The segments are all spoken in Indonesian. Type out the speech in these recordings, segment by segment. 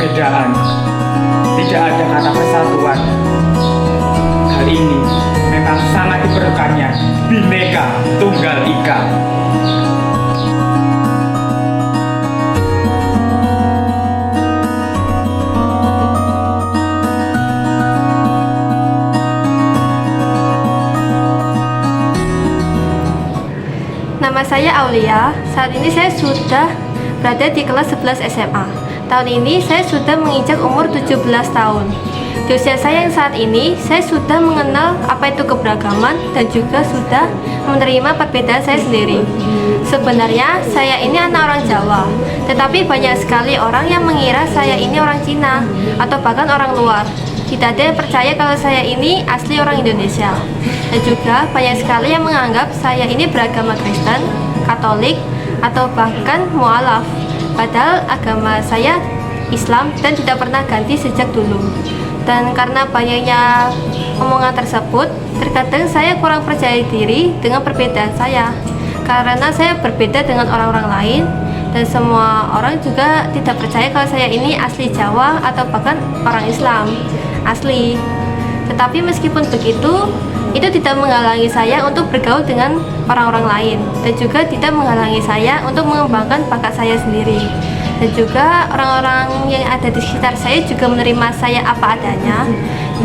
perbedaan, tidak ada kata persatuan. Hal ini memang sangat diperlukannya Bhinneka Tunggal Ika. Nama saya Aulia. Saat ini saya sudah berada di kelas 11 SMA. Tahun ini saya sudah menginjak umur 17 tahun. Di usia saya yang saat ini, saya sudah mengenal apa itu keberagaman dan juga sudah menerima perbedaan saya sendiri. Sebenarnya saya ini anak orang Jawa, tetapi banyak sekali orang yang mengira saya ini orang Cina atau bahkan orang luar. Tidak ada yang percaya kalau saya ini asli orang Indonesia. Dan juga banyak sekali yang menganggap saya ini beragama Kristen, Katolik, atau bahkan mualaf. Padahal agama saya Islam dan tidak pernah ganti sejak dulu. Dan karena banyaknya omongan tersebut, terkadang saya kurang percaya diri dengan perbedaan saya. Karena saya berbeda dengan orang-orang lain, dan semua orang juga tidak percaya kalau saya ini asli Jawa atau bahkan orang Islam asli. Tetapi meskipun begitu, itu tidak menghalangi saya untuk bergaul dengan orang-orang lain, dan juga tidak menghalangi saya untuk mengembangkan bakat saya sendiri. Dan juga orang-orang yang ada di sekitar saya juga menerima saya apa adanya,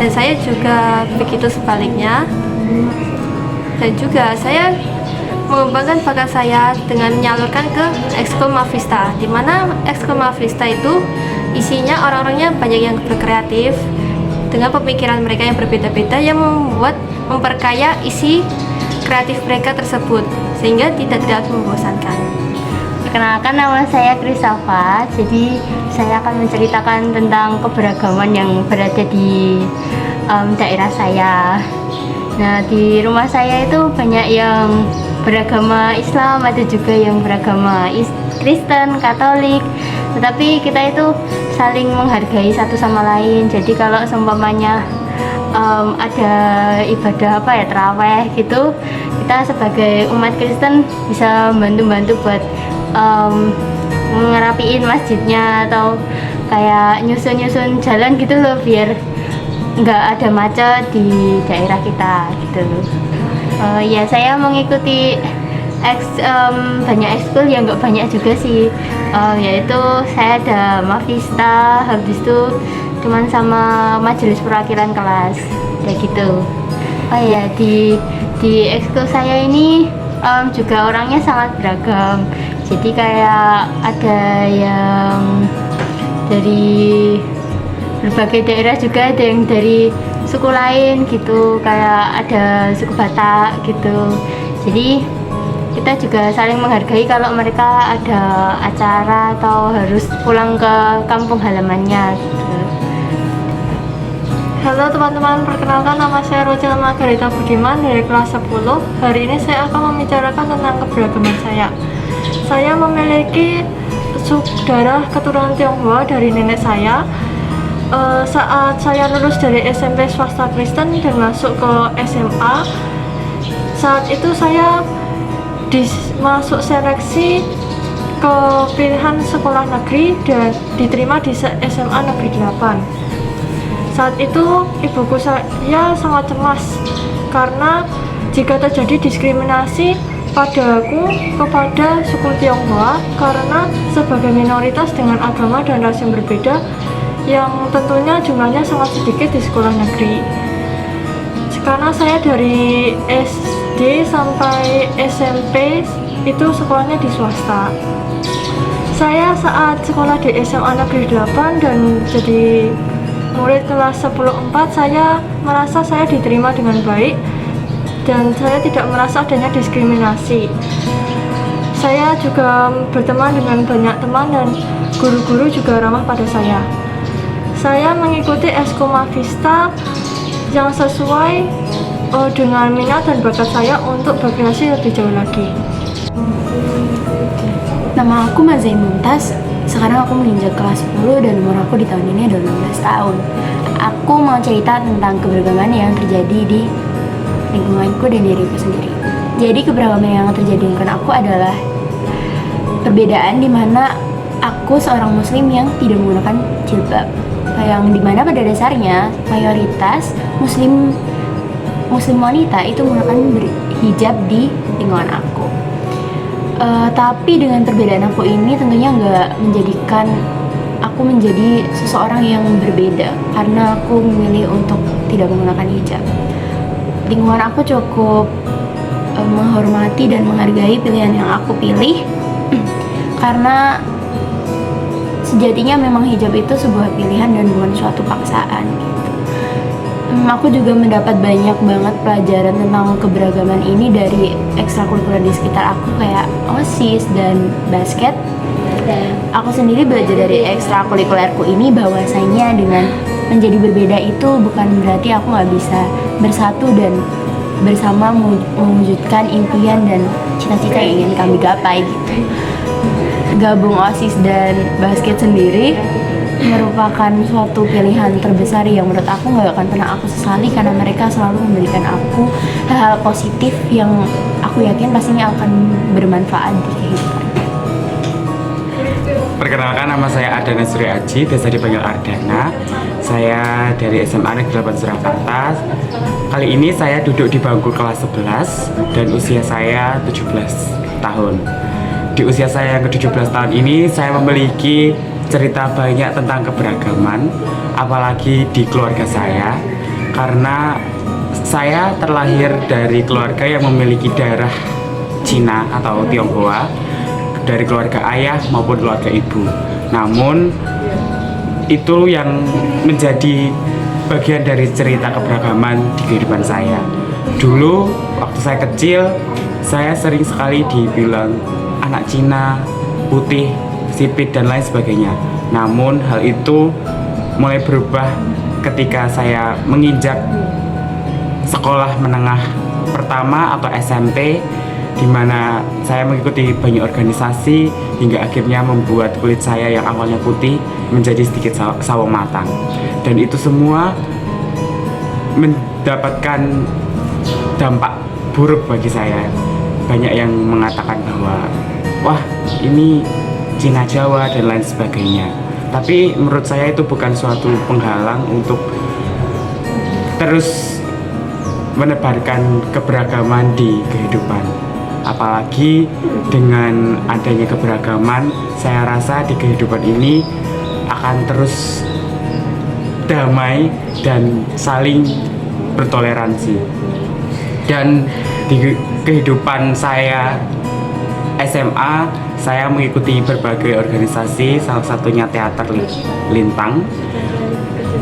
dan saya juga begitu sebaliknya. Dan juga saya mengembangkan bakat saya dengan menyalurkan ke Ekskul Mavista, di mana Ekskul Mavista itu isinya orang-orangnya banyak yang berkreatif dengan pemikiran mereka yang berbeda-beda, yang memperkaya isi kreatif mereka tersebut sehingga tidak membosankan. Perkenalkan, nama saya Krisafa. Jadi saya akan menceritakan tentang keberagaman yang berada di daerah saya. Nah, di rumah saya itu banyak yang beragama Islam, ada juga yang beragama Kristen, Katolik. Tetapi kita itu saling menghargai satu sama lain. Jadi kalau seumpamanya ada ibadah terawih gitu, kita sebagai umat Kristen bisa bantu-bantu buat ngerapiin masjidnya, atau kayak nyusun-nyusun jalan gitu loh, biar nggak ada macet di daerah kita gitu. Ya, saya mengikuti banyak ekskul, yang nggak banyak juga sih, yaitu saya ada Mavista, habis itu cuman sama majelis perwakilan kelas kayak gitu. Oh ya, di ekskul saya ini juga orangnya sangat beragam. Jadi kayak ada yang dari berbagai daerah juga, ada yang dari suku lain gitu, kayak ada suku Batak gitu. Jadi kita juga saling menghargai kalau mereka ada acara atau harus pulang ke kampung halamannya gitu. Halo teman-teman, perkenalkan nama saya Rojal Margarita Budiman dari kelas 10. Hari ini saya akan membicarakan tentang keberagaman saya. Saya memiliki darah keturunan Tionghoa dari nenek saya. Saat saya lulus dari SMP swasta Kristen dan masuk ke SMA, saat itu saya masuk seleksi ke pilihan sekolah negeri dan diterima di SMA Negeri 8. Saat itu ibuku saya sangat cemas karena jika terjadi diskriminasi padaku kepada suku Tionghoa, karena sebagai minoritas dengan agama dan ras yang berbeda, yang tentunya jumlahnya sangat sedikit di sekolah negeri. Karena saya dari SD sampai SMP itu sekolahnya di swasta. Saya saat sekolah di SMA Negeri 8 dan jadi murid kelas 10-4, saya merasa saya diterima dengan baik dan saya tidak merasa adanya diskriminasi. Saya juga berteman dengan banyak teman dan guru-guru juga ramah pada saya. Saya mengikuti Ekskul Mavista yang sesuai dengan minat dan bakat saya untuk berkreasi lebih jauh lagi. Nama aku Mazai Mumtaz. Sekarang aku menginjak kelas 10 dan umur aku di tahun ini adalah 16 tahun. Aku mau cerita tentang keberagaman yang terjadi di lingkunganku dan diriku sendiri. Jadi keberagaman yang terjadi di lingkungan aku adalah perbedaan di mana aku aku seorang muslim yang tidak menggunakan jilbab, yang dimana pada dasarnya mayoritas muslim wanita itu menggunakan hijab di lingkungan aku. Tapi dengan perbedaan aku ini tentunya nggak menjadikan aku menjadi seseorang yang berbeda karena aku memilih untuk tidak menggunakan hijab. Lingkungan aku cukup menghormati dan menghargai pilihan yang aku pilih karena sejatinya memang hijab itu sebuah pilihan dan bukan suatu paksaan gitu. Aku juga mendapat banyak banget pelajaran tentang keberagaman ini dari ekstrakurikuler di sekitar aku kayak OSIS dan basket. Aku sendiri belajar dari ekstrakurikulerku ini bahwasanya dengan menjadi berbeda itu bukan berarti aku nggak bisa bersatu dan bersama mewujudkan impian dan cita-cita yang ingin kami gapai gitu. Gabung OSIS dan basket sendiri merupakan suatu pilihan terbesar yang menurut aku nggak akan pernah aku sesali karena mereka selalu memberikan aku hal-hal positif yang aku yakin pastinya akan bermanfaat di kehidupan. Perkenalkan, nama saya Ardana Surya Aji, biasa dipanggil Ardana. Saya dari SMA Negeri 8 Surakarta. Kali ini saya duduk di bangku kelas 11 dan usia saya 17 tahun. Di usia saya yang ke-17 tahun ini saya memiliki cerita banyak tentang keberagaman, apalagi di keluarga saya, karena saya terlahir dari keluarga yang memiliki darah Cina atau Tionghoa, dari keluarga ayah maupun keluarga ibu. Namun itu yang menjadi bagian dari cerita keberagaman di kehidupan saya. Dulu waktu saya kecil, saya sering sekali dibilang anak Cina, putih, sipit dan lain sebagainya. Namun hal itu mulai berubah ketika saya menginjak sekolah menengah pertama atau SMP, di mana saya mengikuti banyak organisasi hingga akhirnya membuat kulit saya yang awalnya putih menjadi sedikit sawo matang. Dan itu semua mendapatkan dampak buruk bagi saya. Banyak yang mengatakan bahwa wah, ini Cina Jawa dan lain sebagainya. Tapi menurut saya itu bukan suatu penghalang untuk terus menebarkan keberagaman di kehidupan. Apalagi dengan adanya keberagaman, saya rasa di kehidupan ini akan terus damai dan saling bertoleransi. Dan di kehidupan saya SMA, saya mengikuti berbagai organisasi, salah satunya Teater Lintang.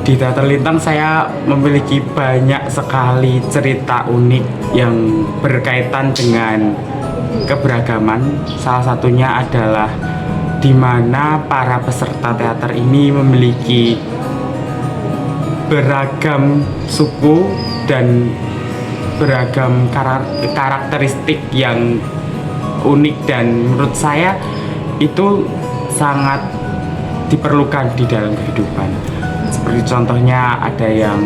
Di Teater Lintang saya memiliki banyak sekali cerita unik yang berkaitan dengan keberagaman. Salah satunya adalah di mana para peserta teater ini memiliki beragam suku dan beragam karakteristik yang unik, dan menurut saya itu sangat diperlukan di dalam kehidupan. Seperti contohnya ada yang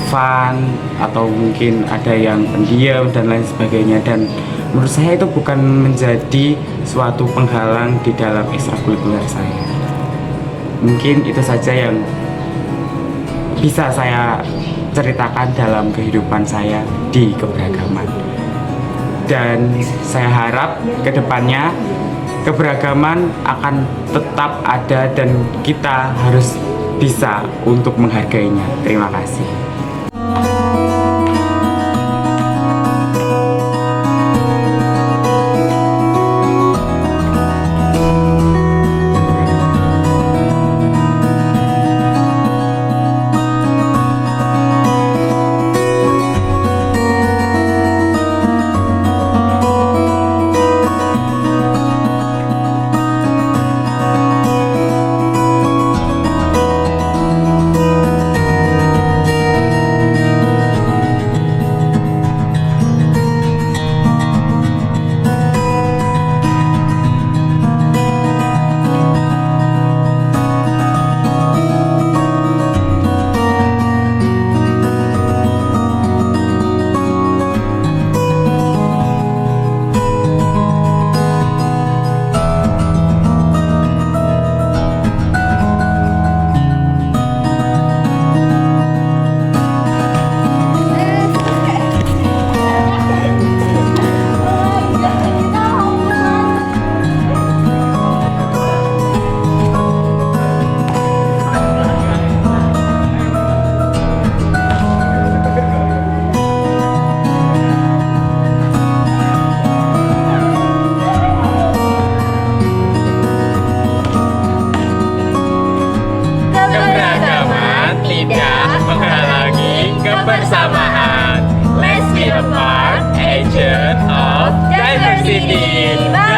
fun atau mungkin ada yang pendiam dan lain sebagainya, dan menurut saya itu bukan menjadi suatu penghalang di dalam ekstrakurikuler saya. Mungkin itu saja yang bisa saya ceritakan dalam kehidupan saya di keberagaman. Dan saya harap kedepannya keberagaman akan tetap ada dan kita harus bisa untuk menghargainya. Terima kasih. be a part agent of diversity. Bye.